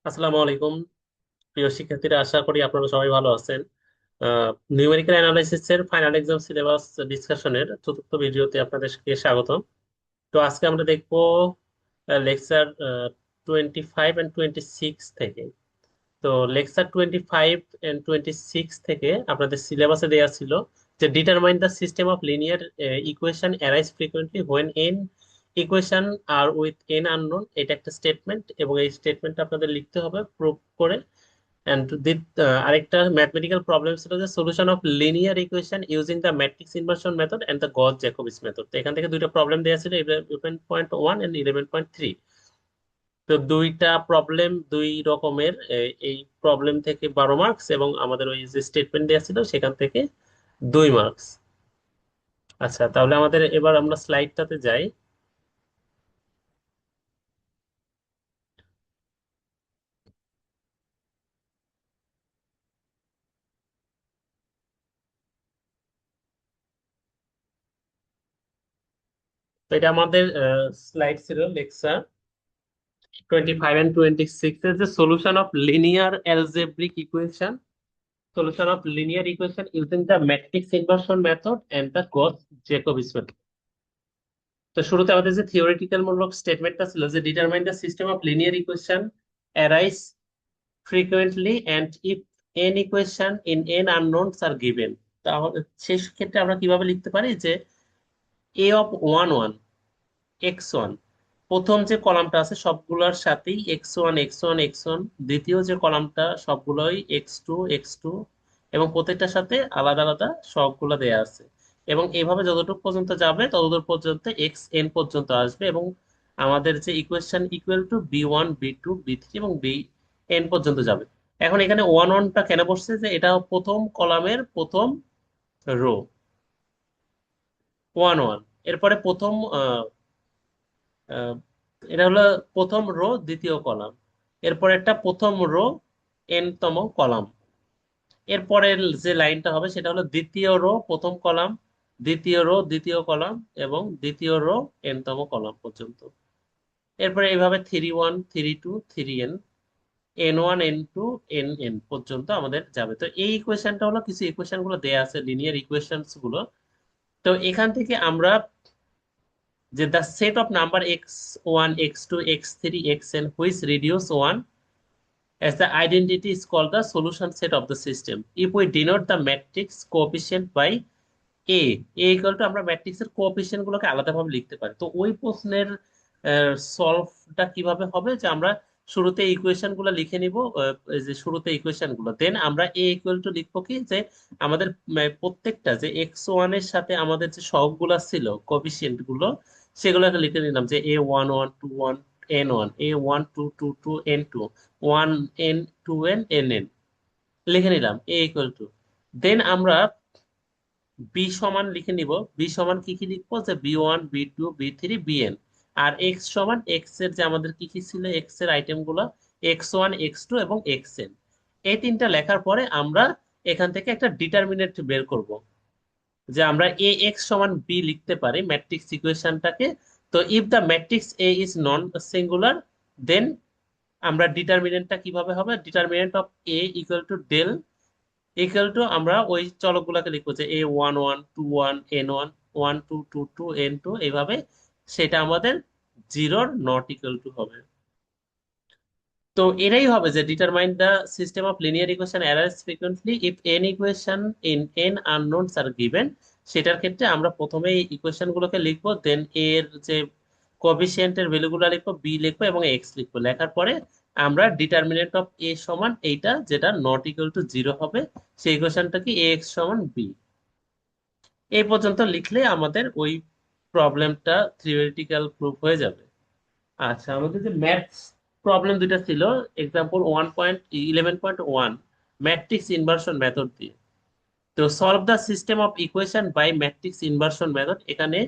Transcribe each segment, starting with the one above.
আসসালামু আলাইকুম প্রিয় শিক্ষার্থীরা, আশা করি আপনারা সবাই ভালো আছেন। নিউমেরিক্যাল অ্যানালাইসিস এর ফাইনাল এক্সাম সিলেবাস ডিসকাশনের চতুর্থ ভিডিওতে আপনাদেরকে স্বাগত। তো আজকে আমরা দেখব লেকচার 25 and 26 থেকে। তো লেকচার 25 and 26 থেকে আপনাদের সিলেবাসে দেওয়া ছিল যে determine the system of linear equation arise frequently when N equation are with N unknown. এটা একটা স্টেটমেন্ট এবং এই স্টেটমেন্টটা আপনাদের লিখতে হবে প্রুফ করে। এন্ড আরেকটা ম্যাথমেটিক্যাল প্রবলেম ছিল যে solution of linear equation using the matrix inversion method and the Gauss Jacobi's method. তো এখান থেকে দুইটা প্রবলেম দেওয়া ছিল, 11.1 এন্ড 11.3। তো দুইটা প্রবলেম দুই রকমের। এই প্রবলেম থেকে 12 মার্কস এবং আমাদের ওই যে স্টেটমেন্ট দেওয়া ছিল সেখান থেকে 2 মার্কস। আচ্ছা, তাহলে আমাদের এবার আমরা স্লাইডটাতে যাই। তো এটা আমাদের স্লাইড ছিল লেকচার 25 and 26 এর যে solution of linear algebraic equation, solution of linear equation using the matrix inversion method and the Gauss-Jacobi's method। তো শুরুতে আমাদের যে থিওরিটিক্যাল মূলক স্টেটমেন্টটা ছিল যে determine the system of linear equation arise frequently and if n equation in n unknowns are given। তাহলে সেই ক্ষেত্রে আমরা কিভাবে লিখতে পারি যে a of 1 1 x1, প্রথম যে কলামটা আছে সবগুলোর সাথেই x1 x1 x1, দ্বিতীয় যে কলামটা সবগুলোই x2 x2, এবং প্রত্যেকটার সাথে আলাদা আলাদা সবগুলো দেয়া আছে। এবং এইভাবে যতটুকু পর্যন্ত যাবে ততদূর পর্যন্ত এক্স এন পর্যন্ত আসবে, এবং আমাদের যে equation equal to B one B2 বি3 এবং বি এন পর্যন্ত যাবে। এখন এখানে ওয়ান ওয়ানটা কেন বসছে, যে এটা প্রথম কলামের প্রথম রো, ওয়ান ওয়ান। এরপরে প্রথম আহ, এটা হলো প্রথম রো দ্বিতীয় কলাম, এরপর একটা প্রথম রো এন তম কলাম। এরপরের যে লাইনটা হবে সেটা হলো দ্বিতীয় রো প্রথম কলাম, দ্বিতীয় রো দ্বিতীয় কলাম, এবং দ্বিতীয় রো এন তম কলাম পর্যন্ত। এরপরে এইভাবে 3 1 3 2 3 n, n1 n2 n পর্যন্ত আমাদের যাবে। তো এই ইকুয়েশনটা হলো কিছু ইকুয়েশন গুলো দেয়া আছে, লিনিয়ার ইকুয়েশনস গুলো। তো এখান থেকে আমরা যে the set of number x1 x2 x3 xn which reduce 1 as the identity is called the solution set of the system if we denote the matrix coefficient by a equal to আমরা ম্যাট্রিক্সের coefficient গুলোকে আলাদাভাবে লিখতে পারি। তো ওই প্রশ্নের সলভটা কিভাবে হবে, যে আমরা শুরুতে ইকুয়েশন গুলো লিখে নিব, এই যে শুরুতে ইকুয়েশন গুলো, দেন আমরা এ ইকুয়াল টু লিখবো কি, যে আমাদের প্রত্যেকটা যে x1 এর সাথে আমাদের যে সহগগুলো ছিল কোএফিসিয়েন্ট গুলো, সেগুলোকে লিখে নিলাম যে a11 2 1 n1, a12 2 2 n2, 1 n 2 n n লিখে নিলাম এ ইকুয়াল টু। দেন আমরা বি সমান লিখে নিব, বি সমান কি কি লিখবো, যে বি1 বি2 বি3 বিএন। আর এক্স সমান এক্স এর যে আমাদের কি কি ছিল, এক্স এর আইটেম গুলো x1 x2 এবং xn। এই তিনটা লেখার পরে আমরা এখান থেকে একটা ডিটারমিনেন্ট বের করব, যে আমরা এ এক্স সমান বি লিখতে পারি ম্যাট্রিক্স ইকুয়েশনটাকে। তো if the matrix A is non singular, then আমরা ডিটারমিনেন্টটা কিভাবে হবে, determinant of A equal to del, equal to আমরা ওই চলকগুলোকে লিখবো যে a11 2 1 n1 1 2 2 2 n2, এইভাবে সেটা আমাদের জিরোর নট ইকুয়াল টু হবে। তো এটাই হবে যে determine the system of linear equation arise frequently if n equation in n unknowns are given. সেটার ক্ষেত্রে আমরা প্রথমে এই ইকুয়েশন গুলোকে লিখবো, দেন এর যে কোএফিসিয়েন্টের ভ্যালুগুলো লিখবো, বি লিখবো এবং এক্স লিখবো। লেখার পরে আমরা ডিটারমিনেন্ট অফ এ সমান এইটা, যেটা নট ইকুয়াল টু জিরো হবে, সেই ইকুয়েশনটা কি এ এক্স সমান বি। এই পর্যন্ত লিখলে আমাদের ওই প্রবলেমটা থিওরিটিক্যাল প্রুফ হয়ে যাবে। আচ্ছা, আমাদের যে ম্যাথস প্রবলেম দুইটা ছিল, এক্সাম্পল 1.11.1, ম্যাট্রিক্স ইনভার্সন মেথড দিয়ে। তো solve the system of equation by matrix inversion method. এখানে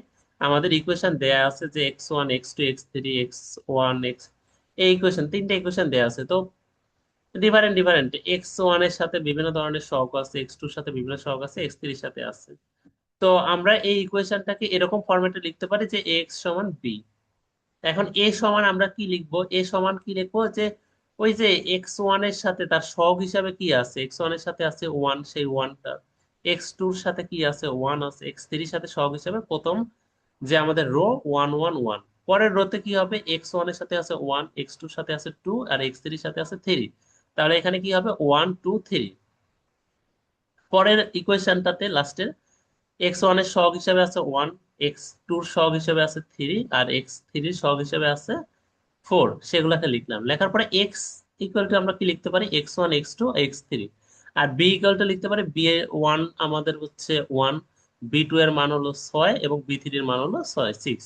আমাদের ইকুয়েশন দেয়া আছে যে x1 x2 x3 x1 এই ইকুয়েশন, তিনটা ইকুয়েশন দেয়া আছে। তো ডিফারেন্ট ডিফারেন্ট, x1 এর সাথে বিভিন্ন ধরনের সহগ আছে, x2 এর সাথে বিভিন্ন সহগ আছে, x3 এর সাথে আছে। তো আমরা এই ইকুয়েশনটাকে এরকম ফরম্যাটে লিখতে পারি যে এক্স সমান বি। এখন এ সমান আমরা কি লিখবো, এ সমান কি লিখবো, যে ওই যে এক্স ওয়ান এর সাথে তার সহগ হিসাবে কি আছে, এক্স ওয়ান এর সাথে আছে ওয়ান, সেই ওয়ানটা, এক্স টুর সাথে কি আছে, ওয়ান আছে, এক্স থ্রির সাথে সহগ হিসাবে প্রথম যে আমাদের রো ওয়ান ওয়ান ওয়ান, পরের রোতে কি হবে, এক্স ওয়ান এর সাথে আছে ওয়ান, এক্স টুর সাথে আছে টু, আর এক্স থ্রির সাথে আছে থ্রি। তাহলে এখানে কি হবে, ওয়ান টু থ্রি। পরের ইকুয়েশনটাতে লাস্টের এক্স ওয়ান এর সহগ হিসাবে আছে ওয়ান, এক্স টুর সহগ হিসাবে আছে থ্রি, আর এক্স থ্রির সহগ হিসাবে আছে ফোর। সেগুলোকে লিখলাম, লেখার পরে এক্স ইকুয়াল টু আমরা কি লিখতে পারি, X one X two X three. আর বি ইকুয়াল টু লিখতে পারি, বি এ ওয়ান আমাদের হচ্ছে ওয়ান, বি টু এর মান হলো ছয়, এবং বি থ্রি এর মান হলো ছয়, সিক্স।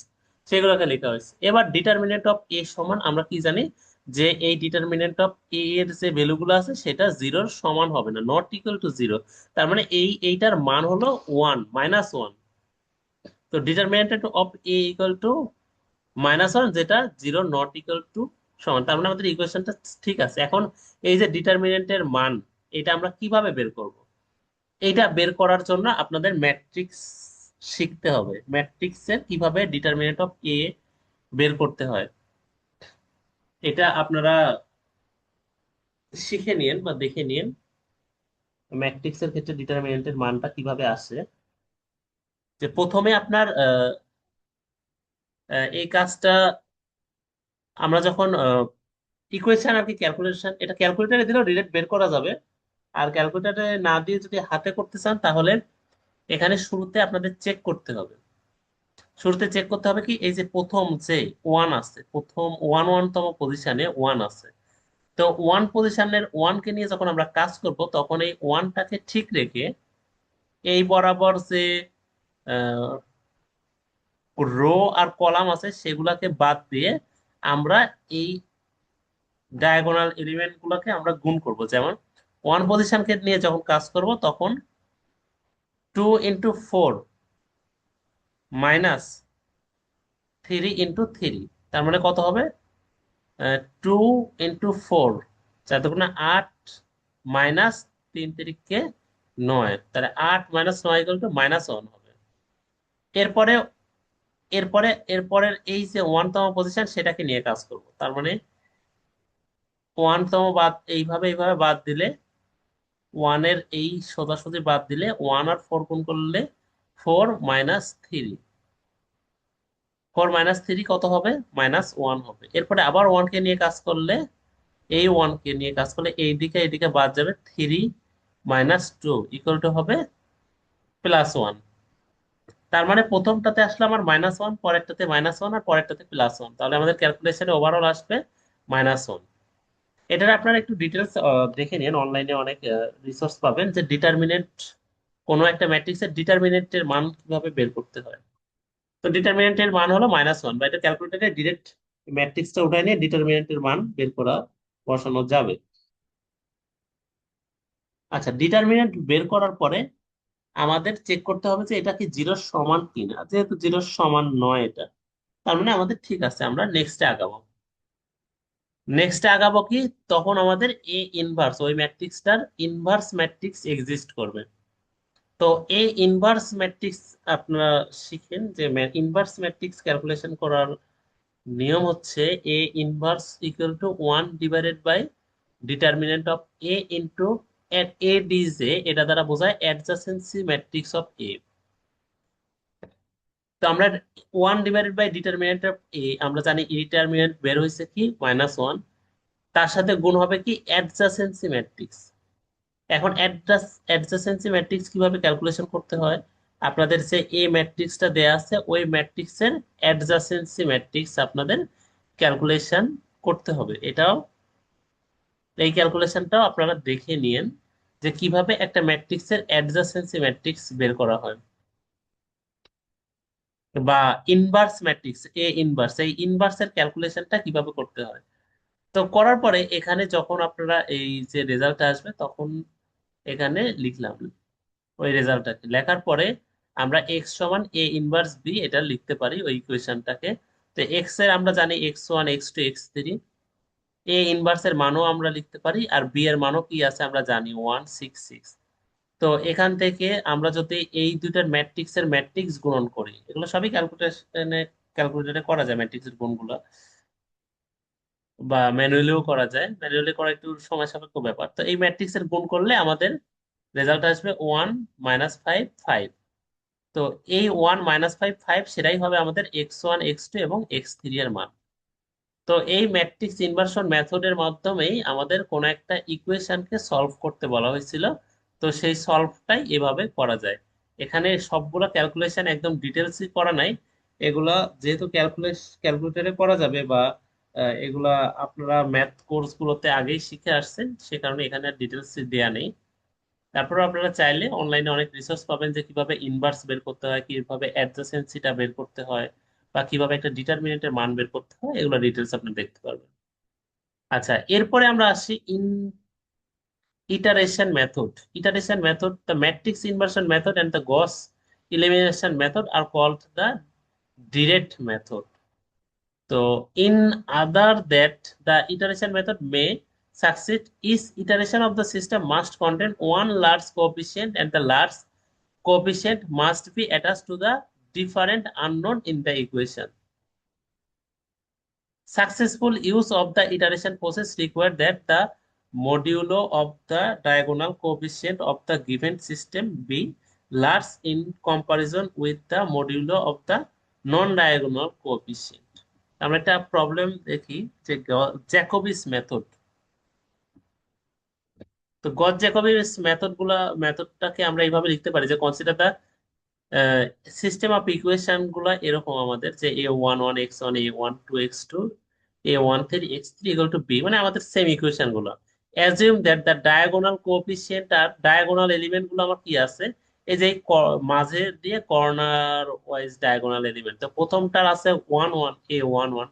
সেগুলোকে লেখা হয়েছে। এবার ডিটারমিনেন্ট অফ এ সমান আমরা কি জানি, যে এই ডিটারমিনেন্ট অফ এ এর যে ভ্যালুগুলো আছে সেটা জিরোর সমান হবে না, নট ইকুয়াল টু জিরো। তার মানে এইটার মান হলো ওয়ান, মাইনাস ওয়ান। তো determinant of A equal two minus one, যেটা জিরো নট ইকুয়াল টু সমান। তার মানে আমাদের ইকুয়েশনটা ঠিক আছে। এখন এই যে ডিটারমিনেন্টের মান, এটা আমরা কিভাবে বের করব? এইটা বের করার জন্য আপনাদের ম্যাট্রিক্স শিখতে হবে, ম্যাট্রিক্সের কিভাবে ডিটারমিনেন্ট অফ এ বের করতে হয় এটা আপনারা শিখে নিন বা দেখে নিন। ম্যাট্রিক্সের ক্ষেত্রে ডিটারমিনেন্টের মানটা কিভাবে আসে, যে প্রথমে আপনার এই কাজটা আমরা যখন ইকুয়েশন আর কি, ক্যালকুলেশন, এটা ক্যালকুলেটারে দিলেও ডিরেক্ট বের করা যাবে। আর ক্যালকুলেটারে না দিয়ে যদি হাতে করতে চান, তাহলে এখানে শুরুতে আপনাদের চেক করতে হবে। শুরুতে চেক করতে হবে কি, এই যে প্রথম যে ওয়ান আছে, প্রথম ওয়ান ওয়ান তম পজিশনে ওয়ান আছে। তো ওয়ান পজিশনের ওয়ানকে নিয়ে যখন আমরা কাজ করব, তখন এই ওয়ানটাকে ঠিক রেখে এই বরাবর যে রো আর কলাম আছে সেগুলাকে বাদ দিয়ে আমরা এই ডায়াগোনাল এলিমেন্ট গুলোকে আমরা গুণ করব। যেমন ওয়ান পজিশনকে নিয়ে যখন কাজ করব, তখন two into four minus three into three. তার মানে কত হবে, টু ইন্টু ফোর, চার দুগুণে আট, মাইনাস তিন তিরিকে নয়, তাহলে আট মাইনাস নয় ইকুয়াল টু মাইনাস ওয়ান হবে। এরপরে এরপরের এই যে ওয়ানতম পজিশন সেটাকে নিয়ে কাজ করব। তার মানে ওয়ানতম বাদ, এইভাবে বাদ দিলে, ওয়ানের এই সোজাসুজি বাদ দিলে, ওয়ান আর ফোর গুণ করলে four minus three, four minus three কত হবে, মাইনাস ওয়ান হবে। এরপরে আবার ওয়ানকে নিয়ে কাজ করলে, এই ওয়ানকে নিয়ে কাজ করলে এইদিকে বাদ যাবে, three minus two equal to হবে প্লাস ওয়ান। তার মানে প্রথমটাতে আসলে আমার মাইনাস ওয়ান, পরেরটাতে মাইনাস ওয়ান, আর পরেরটাতে প্লাস ওয়ান, তাহলে আমাদের ক্যালকুলেশনে ওভারঅল আসবে মাইনাস ওয়ান। এটার আপনারা একটু ডিটেলস দেখে নিন, অনলাইনে অনেক রিসোর্স পাবেন, যে ডিটারমিনেন্ট, কোনো একটা ম্যাট্রিক্সের ডিটারমিনেন্টের মান কিভাবে বের করতে হয়। তো ডিটারমিনেন্টের মান হলো মাইনাস ওয়ান, বা এটা ক্যালকুলেটরে ডিরেক্ট ম্যাট্রিক্সটা উঠায় নিয়ে ডিটারমিনেন্টের মান বের করা, বসানো যাবে। আচ্ছা, ডিটারমিনেন্ট বের করার পরে আমাদের চেক করতে হবে যে এটা কি জিরোর সমান কিনা। যেহেতু জিরোর সমান নয় এটা, তার মানে আমাদের ঠিক আছে, আমরা নেক্সটে আগাবো। নেক্সটে আগাবো কি, তখন আমাদের এ ইনভার্স, ওই ম্যাট্রিক্সটার ইনভার্স ম্যাট্রিক্স এক্সিস্ট করবে। তো এ ইনভার্স ম্যাট্রিক্স আপনারা শিখেন, যে ইনভার্স ম্যাট্রিক্স ক্যালকুলেশন করার নিয়ম হচ্ছে A inverse equal to one divided by determinant of A into A D, যে এটা দ্বারা বোঝায় অ্যাডজাসেন্সি ম্যাট্রিক্স অফ এ। তো আমরা one divided by determinant of A, আমরা জানি ডিটারমিনেন্ট বের হয়েছে কি মাইনাস ওয়ান, তার সাথে গুণ হবে কি অ্যাডজাসেন্সি ম্যাট্রিক্স। এখন অ্যাডজাসেন্সি ম্যাট্রিক্স কিভাবে ক্যালকুলেশন করতে হয়, আপনাদের যে এ ম্যাট্রিক্সটা দেয়া আছে, ওই ম্যাট্রিক্সের অ্যাডজাসেন্সি ম্যাট্রিক্স আপনাদের ক্যালকুলেশন করতে হবে। এটাও, এই ক্যালকুলেশনটাও আপনারা দেখে নিন, যে কিভাবে একটা ম্যাট্রিক্সের অ্যাডজাসেন্সি ম্যাট্রিক্স বের করা হয়, বা ইনভার্স ম্যাট্রিক্স, এ ইনভার্স, এই ইনভার্সের ক্যালকুলেশনটা কিভাবে করতে হয়। তো করার পরে এখানে যখন আপনারা এই যে রেজাল্ট আসবে, তখন এখানে লিখলাম ওই রেজাল্টটাকে, লেখার পরে আমরা এক্স সমান এ ইনভার্স বি এটা লিখতে পারি ওই ইকুয়েশনটাকে। তো এক্স এর আমরা জানি X one, X two, X three. A inverse এর মানও আমরা লিখতে পারি, আর বি এর মানও কি আছে আমরা জানি, ওয়ান সিক্স সিক্স। তো এখান থেকে আমরা যদি এই দুইটার ম্যাট্রিক্সের ম্যাট্রিক্স গুণন করি, এগুলো সবই ক্যালকুলেটরে করা যায় ম্যাট্রিক্সের গুণগুলো। বা ম্যানুয়ালিও করা যায়, ম্যানুয়ালি করা একটু সময় সাপেক্ষ ব্যাপার। তো এই ম্যাট্রিক্সের গুণ করলে আমাদের রেজাল্ট আসবে 1 - 5 5। তো এই 1 - 5 5 সেটাই হবে আমাদের x1 x2 এবং x3 এর মান। তো এই ম্যাট্রিক্স ইনভার্সন মেথডের মাধ্যমেই আমাদের কোন একটা ইকুয়েশনকে সলভ করতে বলা হয়েছিল। তো সেই সলভটাই এভাবে করা যায়। এখানে সবগুলো ক্যালকুলেশন একদম ডিটেলসই করা নাই। এগুলা যেহেতু ক্যালকুলেটরে করা যাবে, বা এগুলা আপনারা ম্যাথ কোর্সগুলোতে আগেই শিখে আসছেন, সে কারণে এখানে ডিটেলস দেয়া নেই। তারপর আপনারা চাইলে অনলাইনে অনেক রিসোর্স পাবেন যে কিভাবে ইনভার্স বের করতে হয়, কিভাবে অ্যাডজাসেন্সিটা বের করতে হয়, বা কিভাবে একটা ডিটারমিনেন্টের মান বের করতে হয়, এগুলো ডিটেলস আপনি দেখতে পারবেন। আচ্ছা, এরপরে আমরা আসি iteration method. Iteration method, the matrix inversion method and the Gauss elimination method are called the direct method. So in other that the iteration method may succeed, each iteration of the system must contain one large coefficient and the large coefficient must be attached to the different unknown in the equation. Successful use of the iteration process require that the modulo of the diagonal coefficient of the given system be large in comparison with the modulo of the non-diagonal coefficient. আমরা একটা problem দেখি যে জ্যাকোবিস method. তো গজ জ্যাকোবিস মেথডটাকে আমরা এইভাবে লিখতে পারি যে consider the system of equation গুলা এরকম আমাদের, যে a11 x1 a12 x2 a13 x3 equal to be, মানে আমাদের সেম ইকুয়েশন গুলো। Assume that the diagonal coefficient আর ডায়াগোনাল এলিমেন্ট গুলো আমার কি আছে, এই যে মাঝে দিয়ে কর্নার ওয়াইজ ডায়াগোনাল এলিমেন্ট। তো প্রথমটার আছে 1 1 a11,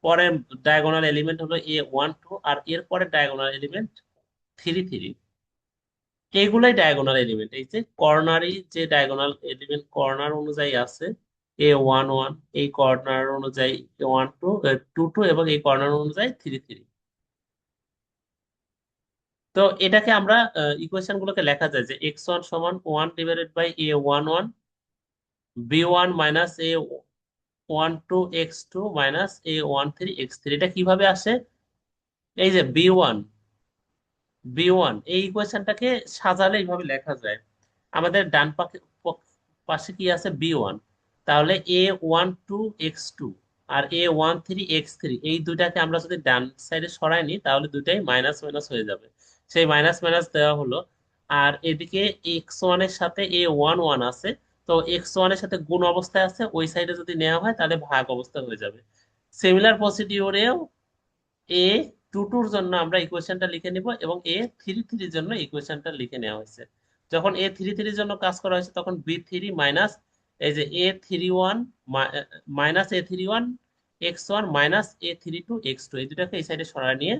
পরের ডায়াগোনাল এলিমেন্ট হলো a12, আর এর পরে ডায়াগোনাল এলিমেন্ট 3 3। এইগুলাই ডায়াগোনাল এলিমেন্ট। এই যে কর্নারি যে ডায়াগোনাল এলিমেন্ট কর্নার অনুযায়ী আছে a11, এই কর্নার অনুযায়ী a12 2 2, এবং এই কর্নার অনুযায়ী 3 3। তো এটাকে আমরা ইকুয়েশন গুলোকে লেখা যায় যে x1 সমান 1/a11, b1 minus a12 x2 minus a13 x3। এটা কিভাবে আসে? এই যে বি ওয়ান এই ইকুয়েশনটাকে সাজালে এইভাবে লেখা যায়। আমাদের ডান পাশে কি আছে? B one. তাহলে a12 x2 আর a13 x3, এই দুইটাকে আমরা যদি ডান সাইডে সরাই নিই তাহলে দুইটাই মাইনাস মাইনাস হয়ে যাবে। সেই মাইনাস মাইনাস দেওয়া হলো। আর এদিকে x1 এর সাথে a11 আছে। তো x1 এর সাথে গুণ অবস্থায় আছে, ওই সাইডে যদি নেওয়া হয় তাহলে ভাগ অবস্থা হয়ে যাবে। সিমিলার প্রসিডিওরেও a22 জন্য আমরা ইকুয়েশনটা লিখে নিব, এবং a33 জন্য ইকুয়েশনটা লিখে নেওয়া হয়েছে। যখন a33 জন্য কাজ করা হয়েছে তখন b3 মাইনাস এই যে a31 minus a31 x1 minus a32 x2, এই দুটাকে এই সাইডে সরায় নিয়ে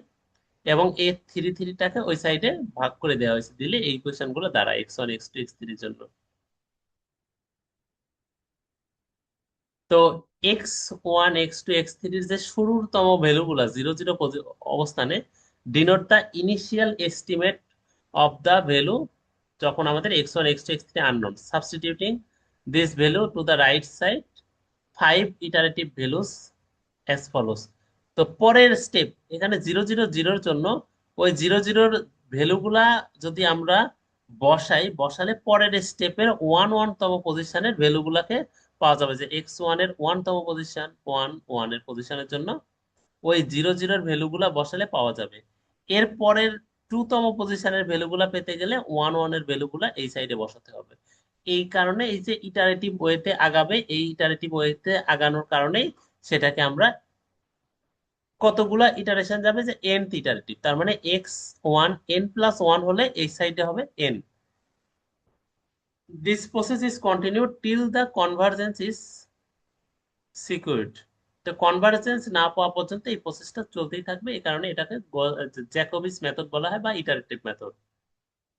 এবং a33টাকে ওই সাইডে ভাগ করে দেওয়া হয়েছে, দিলে এই ইকুয়েশন গুলো দাঁড়ায় x1 x2 x3 জন্য। তো x1 x2 x3 যে শুরুরতম ভ্যালুগুলা 0 0 অবস্থানে denote the initial estimate of the value, যখন আমাদের x1 x2 x3 unknown, substituting this value to the right side 5 iterative values as follows. তো পরের স্টেপ এখানে 0 0 0 জন্য ওই 0 0 ভ্যালুগুলা যদি আমরা বসালে পরের স্টেপের 1 1 তম পজিশনের ভ্যালুগুলাকে পাওয়া যাবে, যে x1 এর 1 তম পজিশন 1 1 এর পজিশনের জন্য ওই 0 0 ভ্যালুগুলা বসালে পাওয়া যাবে। এর পরের 2তম পজিশনের ভ্যালুগুলা পেতে গেলে 1 1 এর ভ্যালুগুলা এই সাইডে বসাতে হবে। এই কারণে এই যে ইটারেটিভ ওয়েতে আগাবে, এই ইটারেটিভ ওয়েতে আগানোর কারণেই সেটাকে আমরা কতগুলা ইটারেশন যাবে, যে nth ইটারেটিভ, তার মানে x1 n+1 হলে এই সাইডে হবে n। This process is continued till the convergence is secured. তো কনভার্জেন্স না পাওয়া পর্যন্ত এই প্রসেসটা চলতেই থাকবে। এই কারণে এটাকে জ্যাকোবিস মেথড বলা হয় বা ইটারেটিভ মেথড।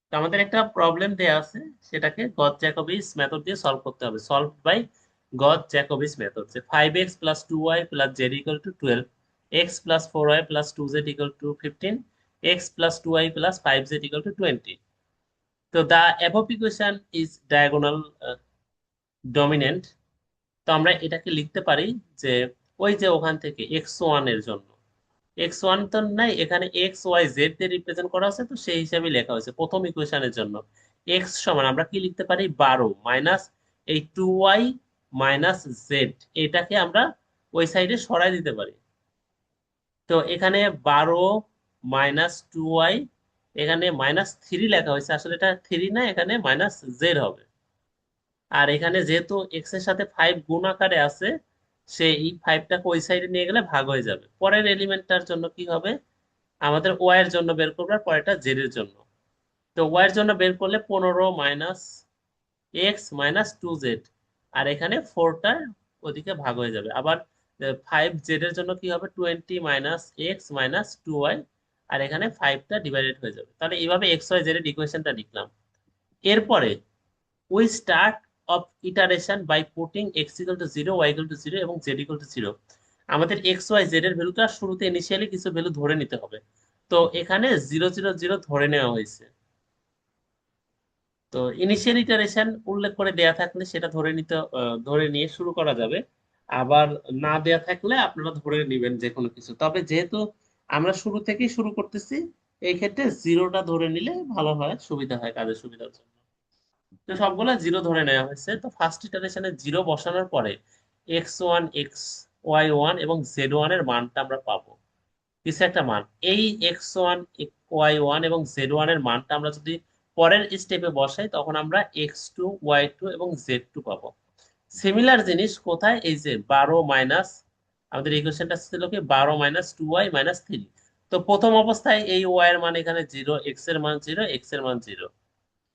তো আমাদের একটা প্রবলেম দেয়া আছে, সেটাকে গজ জ্যাকোবিস মেথড দিয়ে সলভ করতে হবে। সলভ বাই গজ জ্যাকোবিস মেথড, যে 5x plus 2y plus z equal to 12, x plus 4y plus 2z equal to 15, x plus 2y plus 5z equal to 20. তো the above equation is diagonal dominant. তো আমরা এটাকে লিখতে পারি যে ওই যে ওখান থেকে x1 এর জন্য x1 তো নাই, এখানে এক্স ওয়াই জেড দিয়ে রিপ্রেজেন্ট করা আছে, তো সেই হিসাবে লেখা হয়েছে প্রথম ইকুয়েশনের জন্য। এক্স সমান আমরা কি লিখতে পারি, 12 মাইনাস এই 2y মাইনাস জেড, এটাকে আমরা ওই সাইডে সরাই দিতে পারি। তো এখানে 12 মাইনাস 2y, এখানে -3 লেখা হয়েছে, আসলে এটা 3 না, এখানে জেড হবে। আর এখানে যেহেতু এক্স এর সাথে 5 গুণ আকারে আছে, সে এই 5টাকে ওই সাইডে নিয়ে গেলে ভাগ হয়ে যাবে। পরের এলিমেন্টটার জন্য কি হবে, আমাদের ওয়াই এর জন্য বের করবো, আর পরেরটা জেড এর জন্য। তো ওয়াই এর জন্য বের করলে 15 মাইনাস এক্স মাইনাস 2z, আর এখানে 4টা ওদিকে ভাগ হয়ে যাবে। আবার 5 জেড এর জন্য কি হবে, 20 মাইনাস এক্স মাইনাস 2y, আর এখানে 5টা ডিভাইডেড হয়ে যাবে। তাহলে এইভাবে এক্স ওয়াই জেড এর ইকুয়েশনটা লিখলাম। এরপরে we start of iteration by putting x equal to 0, y equal to 0 এবং z equal to 0। আমাদের x y z এর ভ্যালুটা শুরুতে ইনিশিয়ালি কিছু ভ্যালু ধরে নিতে হবে। তো এখানে 0 0 0 ধরে নেওয়া হয়েছে। তো ইনিশিয়াল ইটারেশন উল্লেখ করে দেয়া থাকলে সেটা ধরে নিতে, ধরে নিয়ে শুরু করা যাবে। আবার না দেয়া থাকলে আপনারা ধরে নেবেন যে কোনো কিছু। তবে যেহেতু আমরা শুরু থেকেই শুরু করতেছি, এই ক্ষেত্রে জিরোটা ধরে নিলে ভালো হয়, সুবিধা হয়, কাজের সুবিধার জন্য। তো সবগুলা জিরো ধরে নেওয়া হয়েছে। তো ফার্স্ট ইটারেশনে জিরো বসানোর পরে x1 x y1 এবং z1 এর মানটা আমরা পাবো, কিছু একটা মান। এই x1 y1 এবং z1 এর মানটা আমরা যদি পরের স্টেপে বসাই, তখন আমরা x2 y2 এবং z2 পাবো। সিমিলার জিনিস কোথায়, এই যে 12 মাইনাস, আমাদের ইকুয়েশনটা ছিল কি 12 - 2y - 3। তো প্রথম অবস্থায় এই y এর মান এখানে 0, x এর মান 0, x এর মান 0।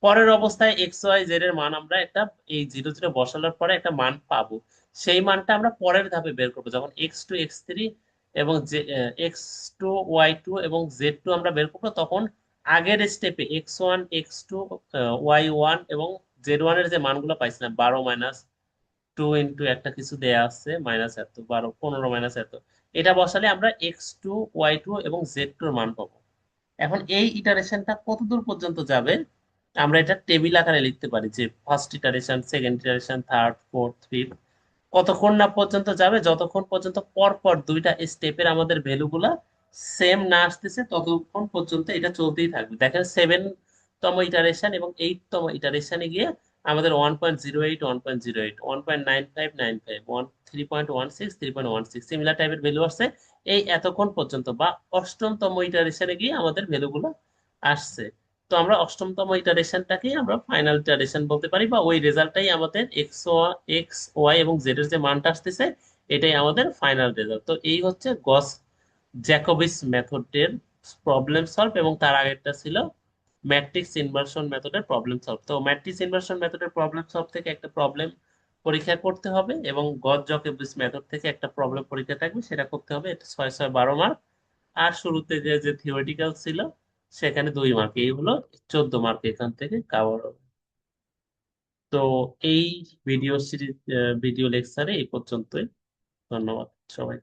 পরের অবস্থায় এক্স ওয়াই জেড এর মান আমরা একটা, এই 0 0 বসানোর পরে একটা মান পাবো। সেই মানটা আমরা পরের ধাপে বের করবো, যখন x2 x3 এবং x2 y2 এবং z2 আমরা বের করবো, তখন আগের স্টেপে x1 x2 y1 এবং z1 এর যে মানগুলো পাইছিলাম, 12 - 2 ইন্টু একটা কিছু দেয়া আছে মাইনাস এত, 12 15 মাইনাস এত, এটা বসালে আমরা x2 y2 এবং z2 এর মান পাবো। এখন এই ইটারেশনটা কত দূর পর্যন্ত যাবে, আমরা এটা টেবিল আকারে লিখতে পারি যে first iteration, second iteration, third, fourth, fifth, কতক্ষণ না পর্যন্ত যাবে, যতক্ষণ পর্যন্ত পর পর দুইটা স্টেপের আমাদের ভ্যালুগুলা সেম না আসতেছে, ততক্ষণ পর্যন্ত এটা চলতেই থাকবে। দেখেন 7তম ইটারেশন এবং 8তম ইটারেশনে গিয়ে আমাদের 1.08, 1.08, 1.9595, 3.16, 3.16 সিমিলার টাইপের ভ্যালু আসছে এই এতক্ষণ পর্যন্ত, বা অষ্টমতম ইটারেশনে গিয়ে আমাদের ভ্যালুগুলো আসছে। তো আমরা অষ্টমতম ইটারেশনটাকেই আমরা ফাইনাল ইটারেশন বলতে পারি, বা ওই রেজাল্টটাই আমাদের এক্স ওয়াই এবং জেড এর যে মানটা আসতেছে, এটাই আমাদের ফাইনাল রেজাল্ট। তো এই হচ্ছে গস জ্যাকোবিস মেথডের প্রবলেম সলভ, এবং তার আগেরটা ছিল ম্যাট্রিক্স ইনভার্সন মেথডের প্রবলেম সলভ। তো ম্যাট্রিক্স ইনভার্সন মেথডের প্রবলেম সলভ থেকে একটা প্রবলেম পরীক্ষা করতে হবে, এবং গস জ্যাকোবিস মেথড থেকে একটা প্রবলেম পরীক্ষা থাকবে, সেটা করতে হবে। এটা 6 6 12 মার্ক। আর শুরুতে যে যে থিওরিটিক্যাল ছিল, সেখানে 2 মার্ক। এই হলো 14 মার্ক এখান থেকে কাভার হবে। তো এই ভিডিও সিরিজ, ভিডিও লেকচারে এই পর্যন্তই। ধন্যবাদ সবাই।